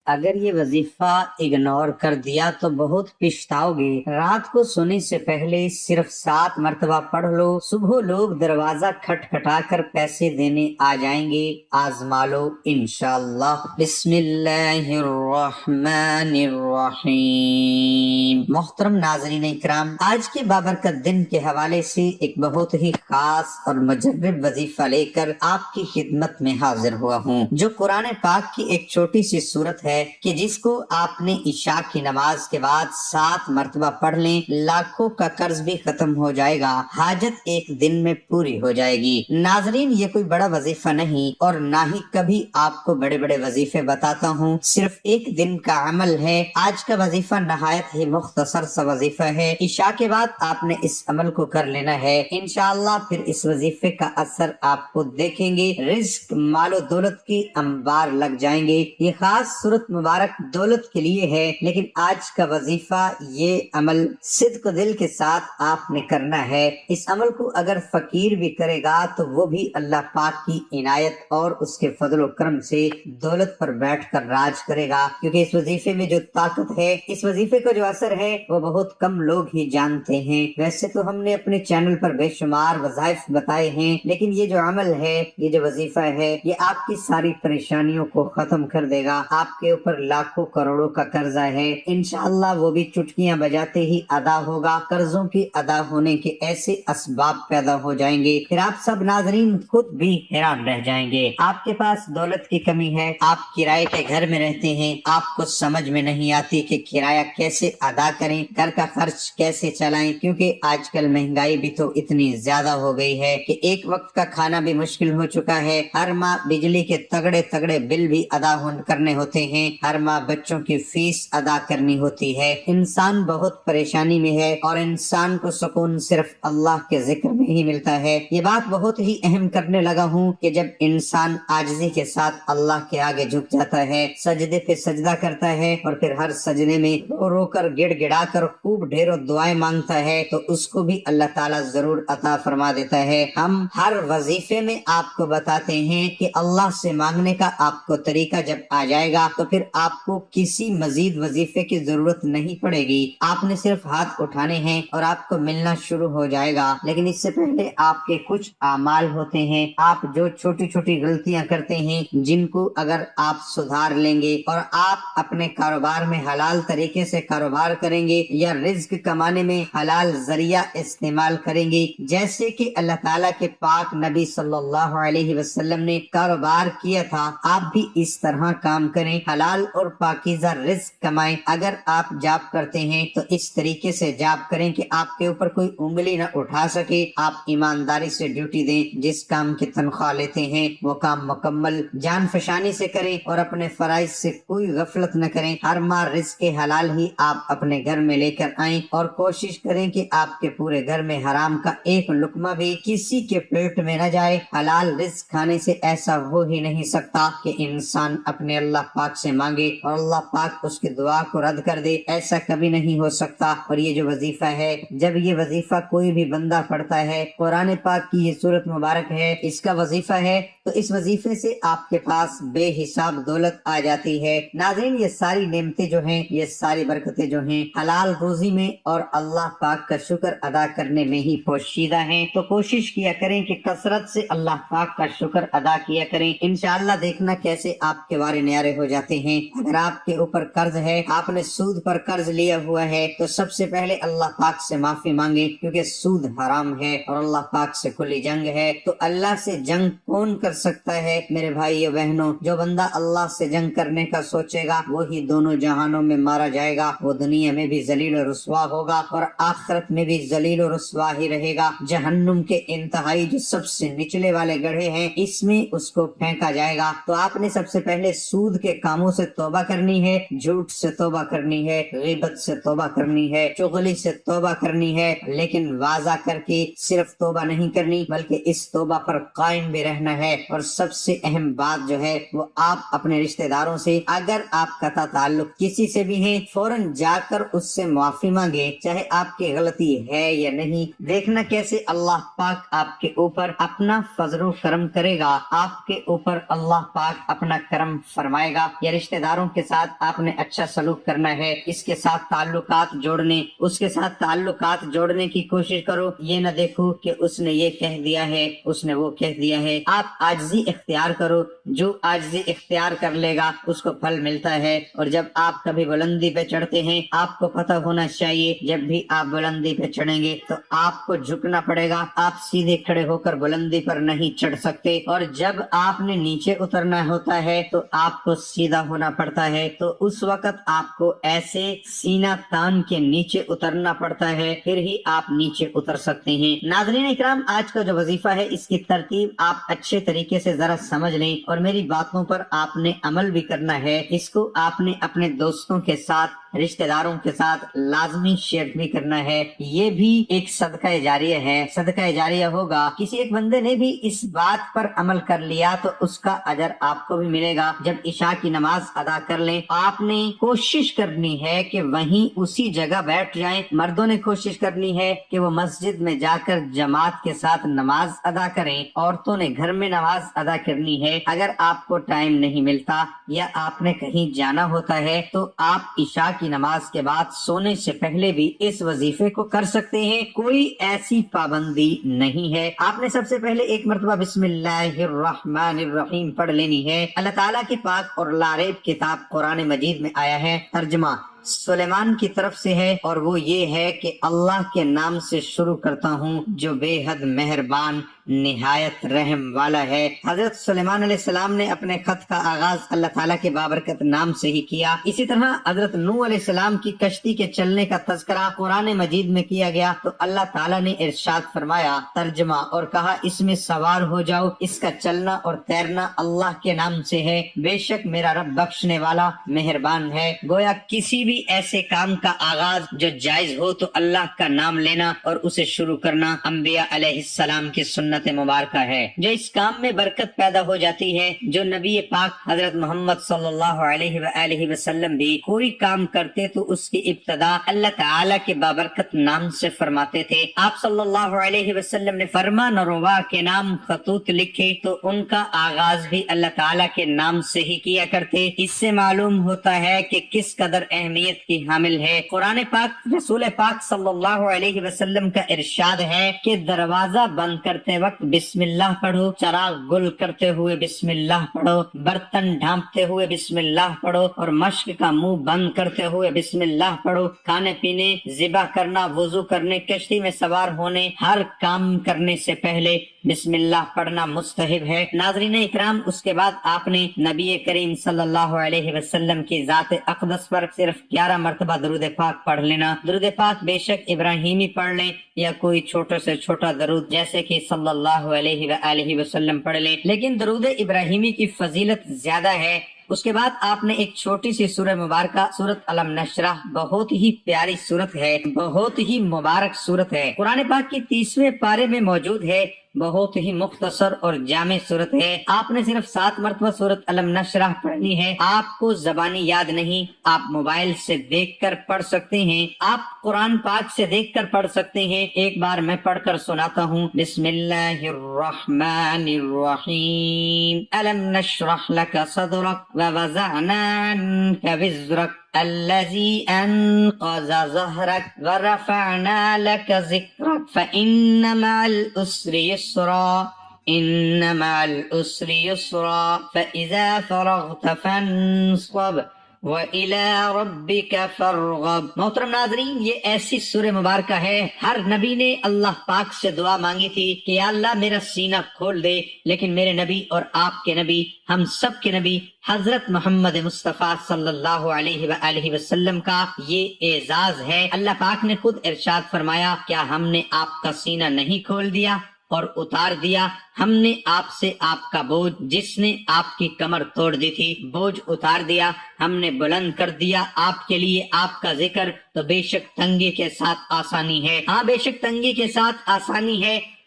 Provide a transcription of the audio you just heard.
اگر یہ وظیفہ اگنور کر دیا تو بہت پچھتاؤ گے۔ رات کو سونے سے پہلے صرف 7 مرتبہ پڑھ لو، صبح لوگ دروازہ کھٹکھٹا کر پیسے دینے آ جائیں گے، آزما لو انشاءاللہ۔ بسم اللہ الرحمن الرحیم۔ محترم ناظرین اکرام، آج کے بابرکت دن کے حوالے سے ایک بہت ہی خاص اور مجرب وظیفہ لے کر آپ کی خدمت میں حاضر ہوا ہوں، جو قرآن پاک کی ایک چھوٹی سی صورت ہے کہ جس کو آپ نے عشاء کی نماز کے بعد 7 مرتبہ پڑھ لیں، لاکھوں کا قرض بھی ختم ہو جائے گا، حاجت ایک دن میں پوری ہو جائے گی۔ ناظرین، یہ کوئی بڑا وظیفہ نہیں اور نہ ہی کبھی آپ کو بڑے بڑے وظیفے بتاتا ہوں، صرف ایک دن کا عمل ہے۔ آج کا وظیفہ نہایت ہی مختصر سا وظیفہ ہے، عشاء کے بعد آپ نے اس عمل کو کر لینا ہے، انشاءاللہ پھر اس وظیفے کا اثر آپ کو دیکھیں گے، رزق مال و دولت کی انبار لگ جائیں گے۔ یہ خاص صورت مبارک دولت کے لیے ہے، لیکن آج کا وظیفہ یہ عمل صدق دل کے ساتھ آپ نے کرنا ہے۔ اس عمل کو اگر فقیر بھی کرے گا تو وہ بھی اللہ پاک کی عنایت اور اس کے فضل و کرم سے دولت پر بیٹھ کر راج کرے گا، کیونکہ اس وظیفے میں جو طاقت ہے، اس وظیفے کا جو اثر ہے، وہ بہت کم لوگ ہی جانتے ہیں۔ ویسے تو ہم نے اپنے چینل پر بے شمار وظائف بتائے ہیں، لیکن یہ جو عمل ہے، یہ جو وظیفہ ہے، یہ آپ کی ساری پریشانیوں کو ختم کر دے گا۔ آپ کے اوپر لاکھوں کروڑوں کا قرضہ ہے، انشاءاللہ وہ بھی چٹکیاں بجاتے ہی ادا ہوگا۔ قرضوں کی ادا ہونے کے ایسے اسباب پیدا ہو جائیں گے، پھر آپ سب ناظرین خود بھی حیران رہ جائیں گے۔ آپ کے پاس دولت کی کمی ہے، آپ کرائے کے گھر میں رہتے ہیں، آپ کو سمجھ میں نہیں آتی کہ کرایہ کیسے ادا کریں، گھر کا خرچ کیسے چلائیں، کیونکہ آج کل مہنگائی بھی تو اتنی زیادہ ہو گئی ہے کہ ایک وقت کا کھانا بھی مشکل ہو چکا ہے، ہر ماہ بجلی کے تگڑے تگڑے بل بھی ادا کرنے ہوتے ہیں، ہر ماہ بچوں کی فیس ادا کرنی ہوتی ہے، انسان بہت پریشانی میں ہے اور انسان کو سکون صرف اللہ کے ذکر میں ہی ملتا ہے۔ یہ بات بہت ہی اہم کرنے لگا ہوں کہ جب انسان عاجزی کے ساتھ اللہ کے آگے جھک جاتا ہے، سجدے پہ سجدہ کرتا ہے اور پھر ہر سجدے میں رو رو کر گڑ گڑا کر خوب ڈھیروں دعائیں مانگتا ہے، تو اس کو بھی اللہ تعالیٰ ضرور عطا فرما دیتا ہے۔ ہم ہر وظیفے میں آپ کو بتاتے ہیں کہ اللہ سے مانگنے کا آپ کو طریقہ جب آ جائے گا تو پھر آپ کو کسی مزید وظیفے کی ضرورت نہیں پڑے گی، آپ نے صرف ہاتھ اٹھانے ہیں اور آپ کو ملنا شروع ہو جائے گا۔ لیکن اس سے پہلے آپ کے کچھ اعمال ہوتے ہیں، آپ جو چھوٹی چھوٹی غلطیاں کرتے ہیں، جن کو اگر آپ سدھار لیں گے اور آپ اپنے کاروبار میں حلال طریقے سے کاروبار کریں گے یا رزق کمانے میں حلال ذریعہ استعمال کریں گے، جیسے کہ اللہ تعالیٰ کے پاک نبی صلی اللہ علیہ وسلم نے کاروبار کیا تھا، آپ بھی اس طرح کام کریں، حلال اور پاکیزہ رزق کمائیں۔ اگر آپ جاب کرتے ہیں تو اس طریقے سے جاب کریں کہ آپ کے اوپر کوئی انگلی نہ اٹھا سکے، آپ ایمانداری سے ڈیوٹی دیں، جس کام کی تنخواہ لیتے ہیں وہ کام مکمل جان فشانی سے کریں اور اپنے فرائض سے کوئی غفلت نہ کریں، ہر ماہ رزق حلال ہی آپ اپنے گھر میں لے کر آئیں اور کوشش کریں کہ آپ کے پورے گھر میں حرام کا ایک لقمہ بھی کسی کے پیٹ میں نہ جائے۔ حلال رزق کھانے سے ایسا ہو ہی نہیں سکتا کہ انسان اپنے اللہ پاک سے مانگے اور اللہ پاک اس کی دعا کو رد کر دے، ایسا کبھی نہیں ہو سکتا۔ اور یہ جو وظیفہ ہے، جب یہ وظیفہ کوئی بھی بندہ پڑھتا ہے، قرآن پاک کی یہ سورت مبارک ہے، اس کا وظیفہ ہے، تو اس وظیفے سے آپ کے پاس بے حساب دولت آ جاتی ہے۔ ناظرین، یہ ساری نعمتیں جو ہیں، یہ ساری برکتیں جو ہیں، حلال روزی میں اور اللہ پاک کا شکر ادا کرنے میں ہی پوشیدہ ہیں، تو کوشش کیا کریں کہ کثرت سے اللہ پاک کا شکر ادا کیا کریں، انشاءاللہ دیکھنا کیسے آپ کے وارے نیارے ہو جاتے ہیں۔ اگر آپ کے اوپر قرض ہے، آپ نے سود پر قرض لیا ہوا ہے، تو سب سے پہلے اللہ پاک سے معافی مانگے، کیونکہ سود حرام ہے اور اللہ پاک سے کھلی جنگ ہے۔ تو اللہ سے جنگ کون کر سکتا ہے میرے بھائیو بہنوں؟ جو بندہ اللہ سے جنگ کرنے کا سوچے گا وہی دونوں جہانوں میں مارا جائے گا، وہ دنیا میں بھی ذلیل و رسوا ہوگا اور آخرت میں بھی ذلیل و رسوا ہی رہے گا۔ جہنم کے انتہائی جو سب سے نچلے والے گڑھے ہیں، اس میں اس کو پھینکا جائے گا۔ تو آپ نے سب سے پہلے سود کے کاموں سے توبہ کرنی ہے، جھوٹ سے توبہ کرنی ہے، غیبت سے توبہ کرنی ہے، چغلی سے توبہ کرنی ہے، لیکن واضح کر کے صرف توبہ نہیں کرنی بلکہ اس توبہ پر قائم بھی رہنا ہے۔ اور سب سے اہم بات جو ہے وہ آپ اپنے رشتہ داروں سے اگر آپ قطع تعلق کسی سے بھی ہیں فوراً جا کر اس سے معافی مانگے، چاہے آپ کی غلطی ہے یا نہیں۔ دیکھنا کیسے اللہ پاک آپ کے اوپر اپنا فضل و کرم کرے گا، آپ کے اوپر اللہ پاک اپنا کرم فرمائے گا۔ یا رشتہ داروں کے ساتھ آپ نے اچھا سلوک کرنا ہے، اس کے ساتھ تعلقات جوڑنے، اس کے ساتھ تعلقات جوڑنے کی کوشش کرو۔ یہ نہ دیکھو کہ اس نے یہ کہہ دیا ہے، اس نے وہ کہہ دیا ہے۔ آپ عاجزی اختیار کرو، جو عاجزی اختیار کر لے گا اس کو پھل ملتا ہے۔ اور جب آپ کبھی بلندی پہ چڑھتے ہیں آپ کو پتہ ہونا چاہیے جب بھی آپ بلندی پہ چڑھیں گے تو آپ کو جھکنا پڑے گا، آپ سیدھے کھڑے ہو کر بلندی پر نہیں چڑھ سکتے۔ اور جب آپ نے نیچے اترنا ہوتا ہے تو آپ کو سیدھا ہونا پڑتا ہے، تو اس وقت آپ کو ایسے سینہ تان کے نیچے اترنا پڑتا ہے، پھر ہی آپ نیچے اتر سکتے ہیں۔ ناظرین اکرام، آج کا جو وظیفہ ہے اس کی ترتیب آپ اچھے طریقے سے ذرا سمجھ لیں اور میری باتوں پر آپ نے عمل بھی کرنا ہے۔ اس کو آپ نے اپنے دوستوں کے ساتھ، رشتہ داروں کے ساتھ لازمی شیئر بھی کرنا ہے۔ یہ بھی ایک صدقہ جاریہ ہے، صدقہ جاریہ ہوگا۔ کسی ایک بندے نے بھی اس بات پر عمل کر لیا تو اس کا اجر آپ کو بھی ملے گا۔ جب عشاء کی نماز ادا کر لیں آپ نے کوشش کرنی ہے کہ وہیں اسی جگہ بیٹھ جائیں۔ مردوں نے کوشش کرنی ہے کہ وہ مسجد میں جا کر جماعت کے ساتھ نماز ادا کریں، عورتوں نے گھر میں نماز ادا کرنی ہے۔ اگر آپ کو ٹائم نہیں ملتا یا آپ نے کہیں جانا ہوتا ہے تو آپ عشاء کی نماز کے بعد سونے سے پہلے بھی اس وظیفے کو کر سکتے ہیں، کوئی ایسی پابندی نہیں ہے۔ آپ نے سب سے پہلے ایک مرتبہ بسم اللہ الرحمن الرحیم پڑھ لینی ہے۔ اللہ تعالیٰ کی پاک اور لاریب کتاب قرآن مجید میں آیا ہے، ترجمہ سلیمان کی طرف سے ہے، اور وہ یہ ہے کہ اللہ کے نام سے شروع کرتا ہوں جو بے حد مہربان نہایت رحم والا ہے۔ حضرت سلیمان علیہ السلام نے اپنے خط کا آغاز اللہ تعالیٰ کے بابرکت نام سے ہی کیا۔ اسی طرح حضرت نوح علیہ السلام کی کشتی کے چلنے کا تذکرہ قرآن مجید میں کیا گیا تو اللہ تعالیٰ نے ارشاد فرمایا، ترجمہ، اور کہا اس میں سوار ہو جاؤ، اس کا چلنا اور تیرنا اللہ کے نام سے ہے، بے شک میرا رب بخشنے والا مہربان ہے۔ گویا کسی بھی ایسے کام کا آغاز جو جائز ہو تو اللہ کا نام لینا اور اسے شروع کرنا انبیاء علیہ السلام کی سنت مبارکہ ہے، جو اس کام میں برکت پیدا ہو جاتی ہے۔ جو نبی پاک حضرت محمد صلی اللہ علیہ وآلہ وسلم بھی کوئی کام کرتے تو اس کی ابتدا اللہ تعالیٰ کے بابرکت نام سے فرماتے تھے۔ آپ صلی اللہ علیہ وسلم نے فرمان روا کے نام خطوط لکھے تو ان کا آغاز بھی اللہ تعالیٰ کے نام سے ہی کیا کرتے۔ اس سے معلوم ہوتا ہے کہ کس قدر اہمیت کی حامل ہے۔ قرآن پاک رسول پاک صلی اللہ علیہ وسلم کا ارشاد ہے کہ دروازہ بند کرتے وقت بسم اللہ پڑھو، چراغ گل کرتے ہوئے بسم اللہ پڑھو، برتن ڈھانپتے ہوئے بسم اللہ پڑھو، اور مشق کا منہ بند کرتے ہوئے بسم اللہ پڑھو۔ کھانے پینے، ذبح کرنا، وضو کرنے، کشتی میں سوار ہونے، ہر کام کرنے سے پہلے بسم اللہ پڑھنا مستحب ہے۔ ناظرین اکرام، اس کے بعد آپ نے نبی کریم صلی اللہ علیہ وسلم کی ذات اقدس پر صرف 11 مرتبہ درود پاک پڑھ لینا۔ درود پاک بے شک ابراہیمی پڑھ لیں یا کوئی چھوٹا سے چھوٹا درود جیسے کہ صلی اللہ علیہ وآلہ وسلم پڑھ لیں، لیکن درود ابراہیمی کی فضیلت زیادہ ہے۔ اس کے بعد آپ نے ایک چھوٹی سی سورہ مبارکہ سورۃ علم نشرح، بہت ہی پیاری سورت ہے، بہت ہی مبارک سورت ہے، قرآن پاک کی 30ویں پارے میں موجود ہے، بہت ہی مختصر اور جامع سورت ہے۔ آپ نے صرف 7 مرتبہ سورۃ علم نشرح پڑھنی ہے۔ آپ کو زبانی یاد نہیں، آپ موبائل سے دیکھ کر پڑھ سکتے ہیں، آپ قرآن پاک سے دیکھ کر پڑھ سکتے ہیں۔ ایک بار میں پڑھ کر سناتا ہوں، بسم اللہ الرحمن الرحیم، علم نشرح لک صدرک ووضعنا عنک وزرک الذي أنقض ظهرك ورفعنا لك ذكرك فإن مع العسر يسرا إن مع العسر يسرا فإذا فرغت فانصب وَإِلَىٰ رَبِّكَ فَارْغَب۔ محترم ناظرین، یہ ایسی سورہ مبارکہ ہے، ہر نبی نے اللہ پاک سے دعا مانگی تھی کہ یا اللہ میرا سینہ کھول دے، لیکن میرے نبی اور آپ کے نبی، ہم سب کے نبی حضرت محمد مصطفیٰ صلی اللہ علیہ وآلہ وسلم کا یہ اعزاز ہے۔ اللہ پاک نے خود ارشاد فرمایا، کیا ہم نے آپ کا سینہ نہیں کھول دیا اور اتار دیا؟ ہم نے آپ سے آپ کا بوجھ، جس نے آپ کی کمر توڑ دی تھی، بوجھ اتار دیا، ہم نے بلند کر دیا آپ کے لیے آپ کا ذکر، تو بے شک تنگی کے ساتھ آسانی ہے۔ ہاں، بے شک تنگی کے ساتھ آسانی ہے۔